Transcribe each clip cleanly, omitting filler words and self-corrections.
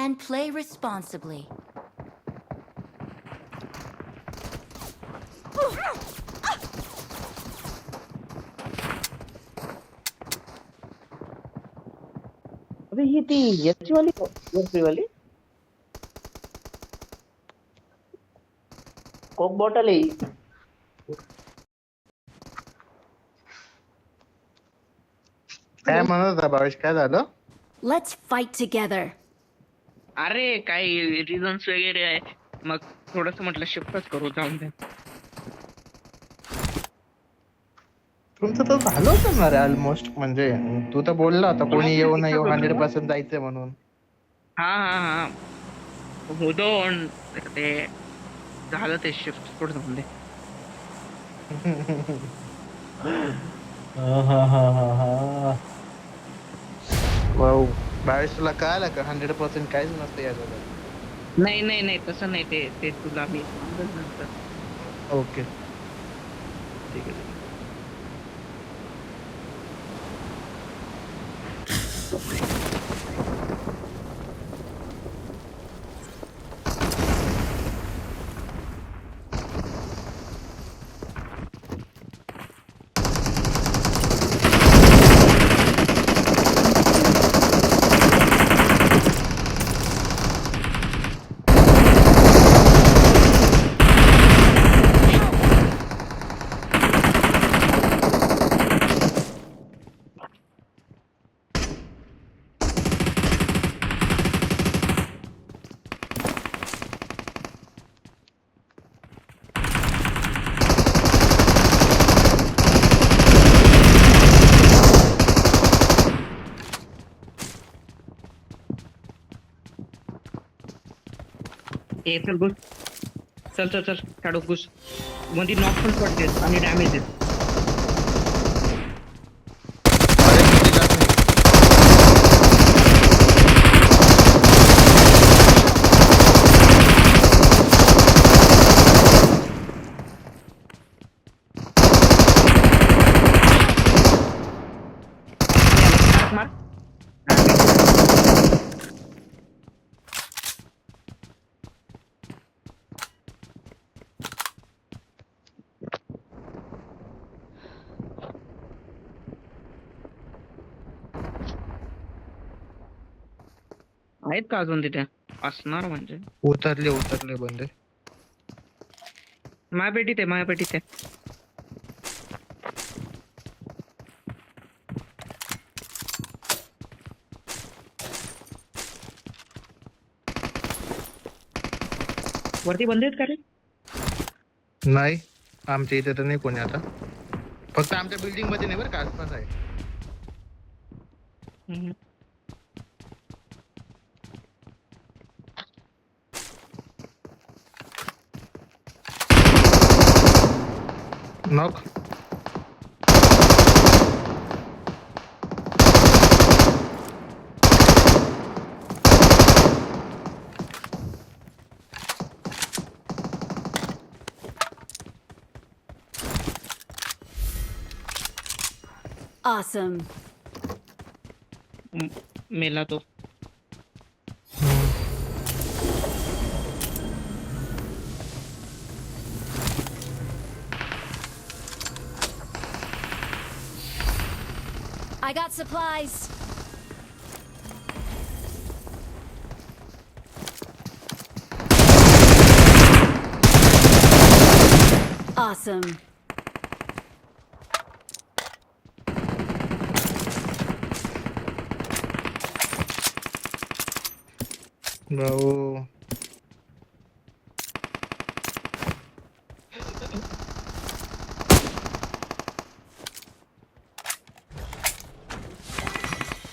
and play responsibly. अबे ही ती याची वाली वाली कोक बॉटल आहे ही. काय म्हणत होता भावेश? काय झालं? Let's fight together. अरे काही रिझन्स वगैरे आहे, मग थोडस म्हटलं शिफ्टच करू, जाऊन दे. तुमचं तर झालं होतं ना रे ऑलमोस्ट. म्हणजे तू तर बोलला होता कोणी येऊ न येऊ 100% जायचंय म्हणून. हा हा हा होतो पण ते झालं, ते शिफ्ट थोडं जाऊन दे. वाव. भावेश तुला कळालं का 100% काहीच नसतं या जगात? नाही नाही नाही तसं नाही, ते ते तुला मी सांगेन नंतर. ओके ठीक आहे. ए चल घुस, चल चल चल काढू घुस मध्ये, नॉक पण पडते आणि डॅमेज आहे. अरे किती जात नाही. मार. आहेत का अजून तिथे? असणार म्हणजे. उतरले बंदे. माझ्या पेटीत आहे, माझ्या पेटीत आहे. वरती बंद आहेत का रे? नाही आमच्या इथे तर नाही कोणी आता. फक्त आमच्या बिल्डिंग मध्ये नाही बरं का, आसपास आहे. हम्म. नॉक. Awesome. मेला तो. I got supplies. Awesome. भाऊ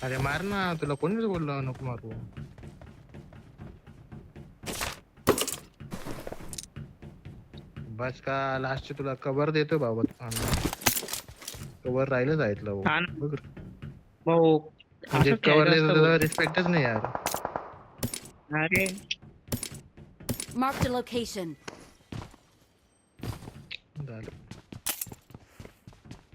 अरे मार ना, तुला कोणीच बोललो नको मारू. बस का लास्ट तुला कव्हर देतोय बाबा. कव्हर राहिलं जायतलं हा ना. बघ. भाऊ म्हणजे असंच कव्हर खेळायचं असतं भाऊ. रिस्पेक्टच नाही यार. अरे Marked a location. झालं.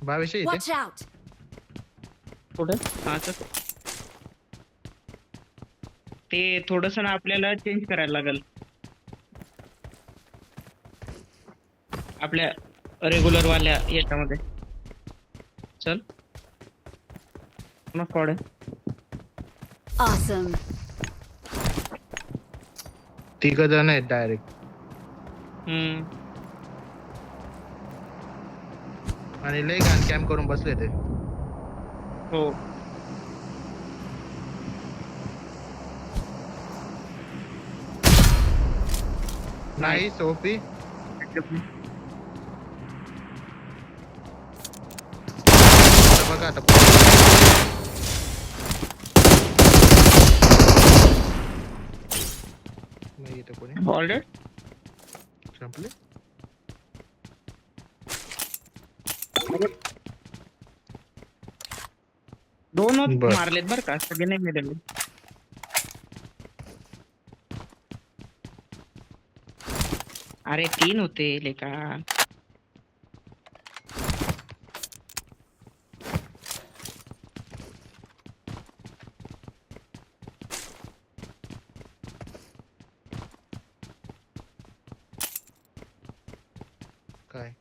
भावेश इथे Watch out. कुठे? हा चल. ते थोडस ना आपल्याला चेंज करायला लागेल आपल्या रेग्युलर वाल्या याच्यामध्ये. चल मग स्क्वॉड आहे. Awesome. 3 जण आहेत डायरेक्ट. हम्म. आणि लय घाण कॅम्प करून बसले ते. हो. नाही सोपी. बघा आता नाही येतं कोणी. ऑलरेडी संपले. दोनच बर. मारलेत बरं का, सगळे नाही मिळाले. अरे 3 होते लेका. काय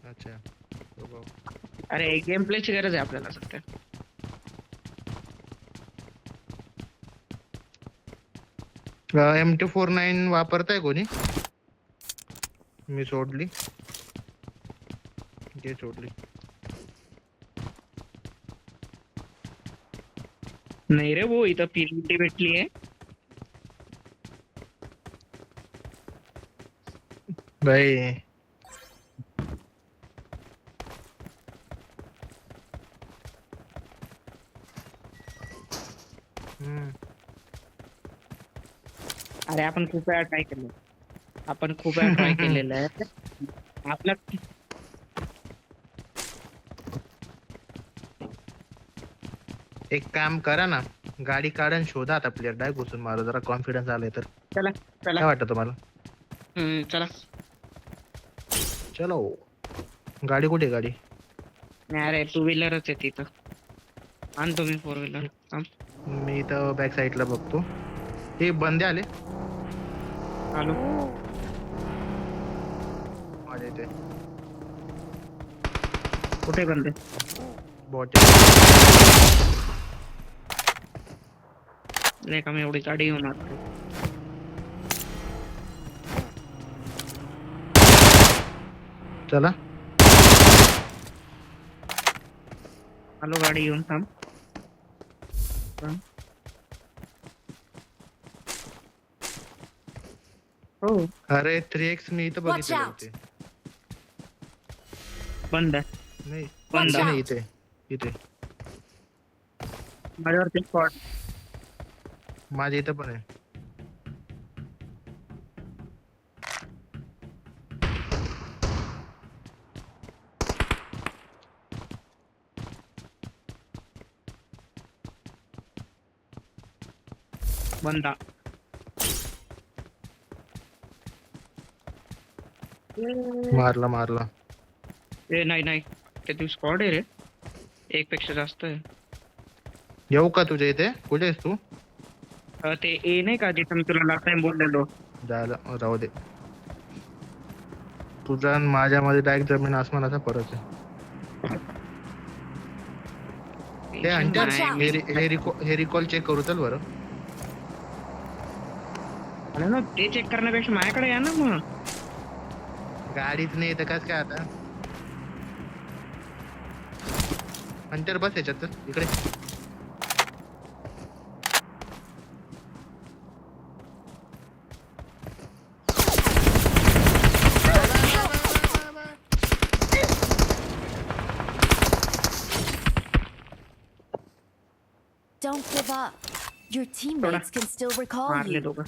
अच्छा बघू. अरे गेम प्लेची गरज आहे आपल्याला सध्या. M249 वापरताय कोणी? मी सोडली. घे सोडली. नाही रे वो, इथं पीवीटी भेटली आहे. भाई अरे आपण खूप वेळा ट्राय केलं. आपण खूप वेळा ट्राय केलेलं आहे. आपला एक काम करा ना, गाडी काढून शोधा आता प्लेयर डाय घुसून मारू जरा कॉन्फिडन्स आलाय तर. चला चला. काय वाटतं तुम्हाला? चला. चलो. गाडी कुठे आहे गाडी? नाही अरे 2 व्हीलरच आहे तिथं. आणतो मी 4 व्हीलर. मी इथं बॅक साईडला बघतो. हे बंदे आले आलो. माझ्या इथे. कुठे बंदे? बॉट नाही का मी एवढी गाडी घेऊन आलो. चला. आलो गाडी घेऊन. थांब. हो अरे 3x मी इथं Watch बघितलं out. होते. बंद आहे. नाही Watch नाही out. इथे इथे माझ्यावरती स्पॉट. माझ्या इथं पण आहे. बंदा. मारला. ए नाही नाही, ते तू स्क्वॉड आहे रे. एक पेक्षा जास्त आहे. येऊ का तुझ्या इथे? कुठे आहेस तू? ते ए नाही का जिथं मी तुला लास्ट टाइम बोललेलो. जायला राहू दे. तुझा आणि माझ्यामध्ये डायरेक्ट जमीन आसमानाचा फरक आहे. हे हंटर Watch out. हे रिकॉल चेक करू चल बरं. अरे ना ते चेक करण्यापेक्षा माझ्याकडे या ना मग. गाडीच नाही तर काय आता. हंटर बस याच्यात इकडे. Don't give up. Your teammates can still recall मारले you. दोघं.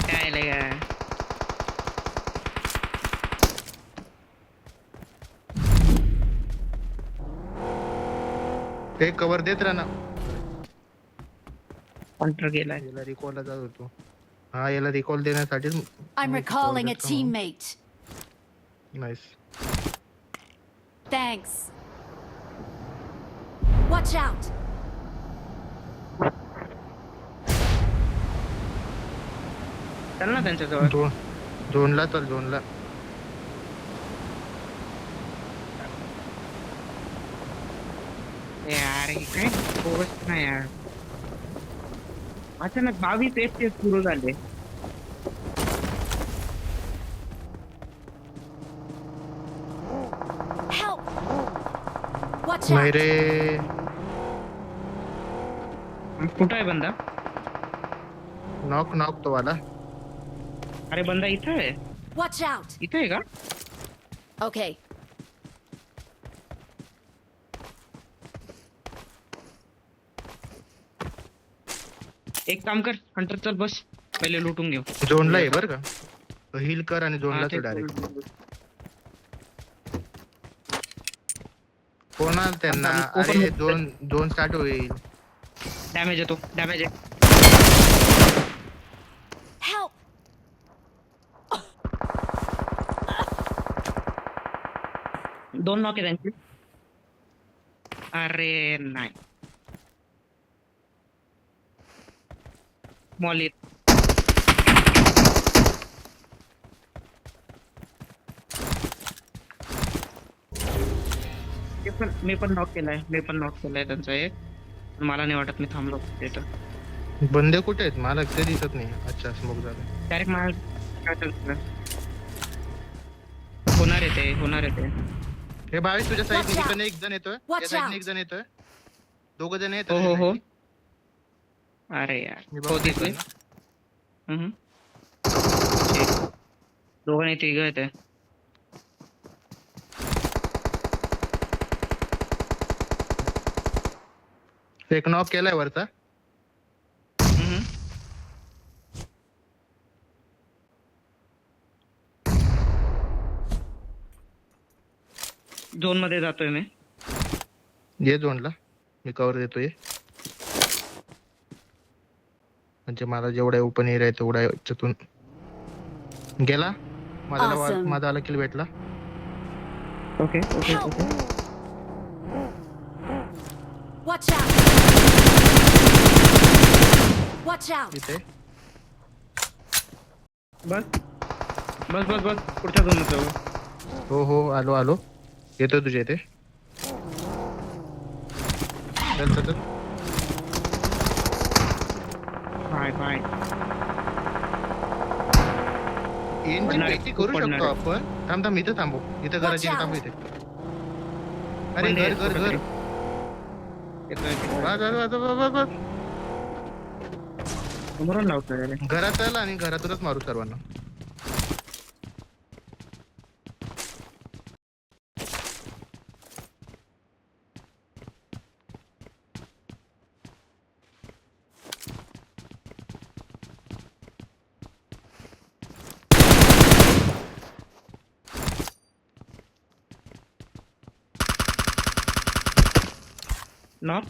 काय लय काय. ते कव्हर देत राहा ना. काउंटर गेलाय. याला रिकॉलला जात होतो. हा याला रिकॉल देण्यासाठी I'm recalling a teammate. Nice. Thanks. Watch out. चल ना त्यांच्याजवळ. झोनला चल झोनला. यार हे काय होत नाही यार. अचानक 22 FPS सुरू झाले. Help. Watch नाही out. रे. कुठं आहे बंदा? नॉक नॉक तो वाला. अरे बंदा इथं आहे. Watch out. इथं आहे का? Okay. एक काम कर हंटर, चल बस पहिले लुटून घेऊ. झोनला आहे बरं का. हिल कर आणि हा, झोनला ते चल डायरेक्ट. कोणाला त्यांना. आता अरे open दोन दोन स्टार्ट होईल. डॅमेज येतो, डॅमेज आहे. Help. दोन नॉक आहे त्यांची. अरे नाही मॉली. मी पण नॉक केलाय त्यांचा एक. मला नाही वाटत मी थांबलो तिथं. बंदे कुठे आहेत मला ते दिसत नाही. अच्छा स्मोक झालं. डायरेक्ट मला होणार आहे ते. हे भावेश तुझ्या Watch साईडने out. इकडे एक जण येतोय. Watch त्या साईडने out. एक जण येतोय. दोघं जण येत. हो. अरे यार मी हो बघतोय तिथे. पण. दोघांनी तिघ आहेत. एक नॉक केलाय वरचा. झोन मध्ये जातोय मी. ये झोनला मी कव्हर देतोय. म्हणजे मला जेवढा ओपन एरिया आहे तेवढा याच्यातून गेला. Awesome. माझा आला किल भेटला. Okay. Help. Watch out. Watch out. इथे बस पुढच्या झोन मध्ये जाऊ. हो आलो येतोय तुझ्या इथे. चल. बाय. इंजिन पडणार आहे, पैकी खूप करू पडणार शकतो आहे. आपण. थांब इथे थांबू. इथे घराची Watch थांबू out. इथे. अरे बंदे आहेत घर कुठेतरी. येतोय. बस. समोरून लावतोय रे. घरात चल आणि घरातूनच मारू सर्वांना. नॉक.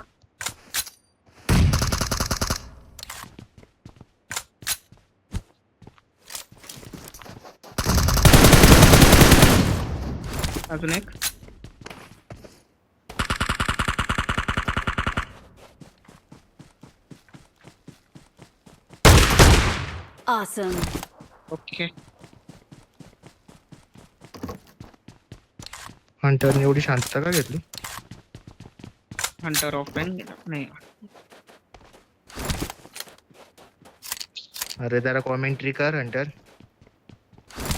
अजून एक. Awesome. ओके. हंटरने एवढी शांतता का घेतली. हंटर ऑफ पेन नाही. अरे जरा कॉमेंट्री कर हंटर.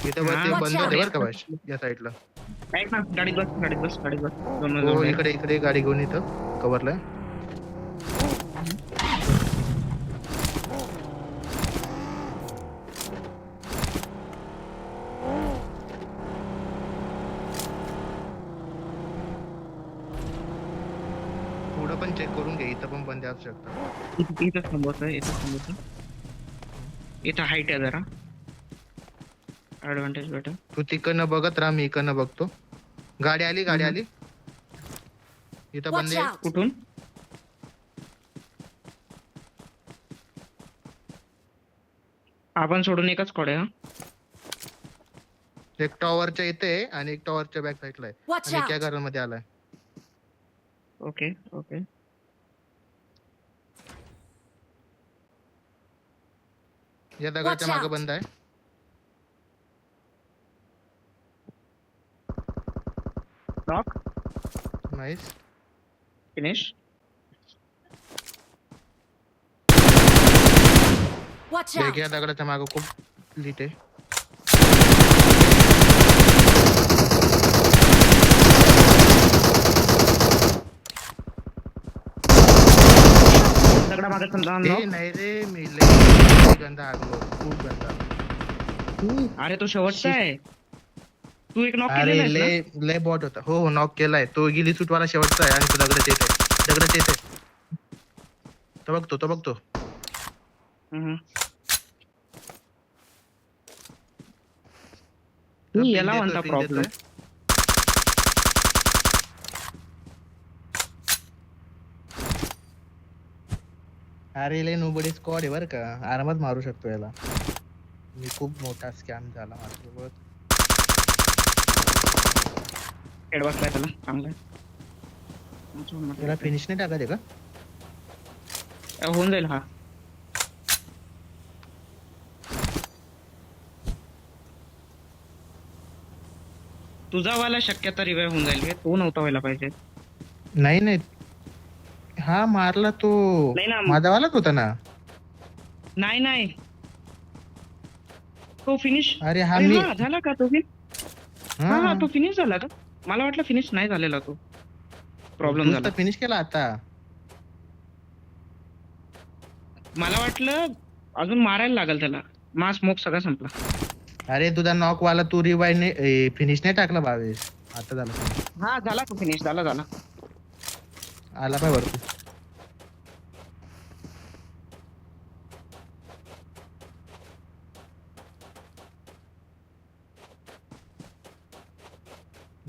इथे वरती Watch बंद out. होते बरं का भाष या साईडला. ऐक ना गाडीत बस. हो इकडे गाडी घेऊन इथं कव्हरला. थोडं पण चेक करून घे. इथं पण बंद असू शकतात. इथं थांबवतोय. इथं हाईट आहे जरा. ऍडव्हान्टेज भेटेल. तू तिकडनं बघत राहा. मी इकडनं बघतो. गाडी आली. इथं Watch बंद आहे. out. कुठून? आपण सोडून एकच स्क्वॉड आहे. हा एक टॉवरच्या इथे आहे आणि एक टॉवरच्या बॅक साईडला आहे Watch आणि त्या out! घरामध्ये आलाय. Okay okay. या दगडाच्या Watch मागे out. बंद आहे. नॉक. नाईस. फिनिश. Watch एक out! या दगडाच्या मागे खूप लीट आहे. दगडा मागे समजा ते knock. नाही रे मी लय गंदा आगलो खूप गंदा. अरे तो शेवटचा आहे. तू एक नॉक अरे केलेला आहेस लय लय बॉट होता. हो हो नॉक केलाय. तो गिली सूट वाला शेवटचा आहे आणि तो दगडाच्या इथे आहे. दगडाच्या इथे आहे. तो बघतो तो बघतो. ना? हम्म. तो ping याला देतोय, म्हणता ping प्रॉब्लेम. देतोय. अरे लय नोबडी स्क्वॉड आहे बर का. आरामात मारू शकतो याला. मी खूप मोठा स्कॅम झाला माझ्यासोबत. हेड बसलाय त्याला चांगला. याला फिनिश नाही टाकायचे का? होऊन जाईल. हा तुझा वाला शक्यता रिवाइव होऊन जाईल. हे तो नव्हता व्हायला पाहिजे. नाही नाही. हा मारला तो नाही ना. माझावालाच होता ना. नाही नाही तो फिनिश. अरे हा मी झाला का तो फिनिश? हा हा तो फिनिश झाला का? मला वाटलं फिनिश नाही झालेला. तो प्रॉब्लेम झाला. फिनिश केला आता. मला वाटलं अजून मारायला लागल त्याला. मा स्मोक सगळा संपला. अरे तुझा नॉक वाला तू रिवाइव नाही फिनिश नाही टाकला भावेश. आता झाला. हा झाला तो फिनिश. झाला आला पाय वरती.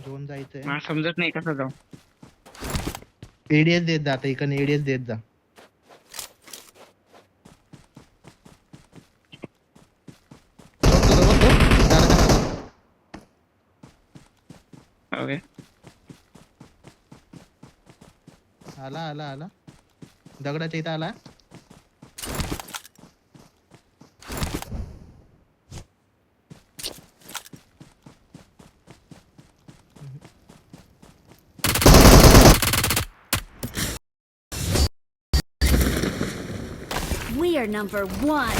झोन जायचंय. मला समजत नाही कसं जाऊ. एडीएस देत जा आता. इकडे एडीएस देत जा. बघतो, दाराच्या मागं. ओके. आला आला आला. दगडाच्या इथं आला. We are number one.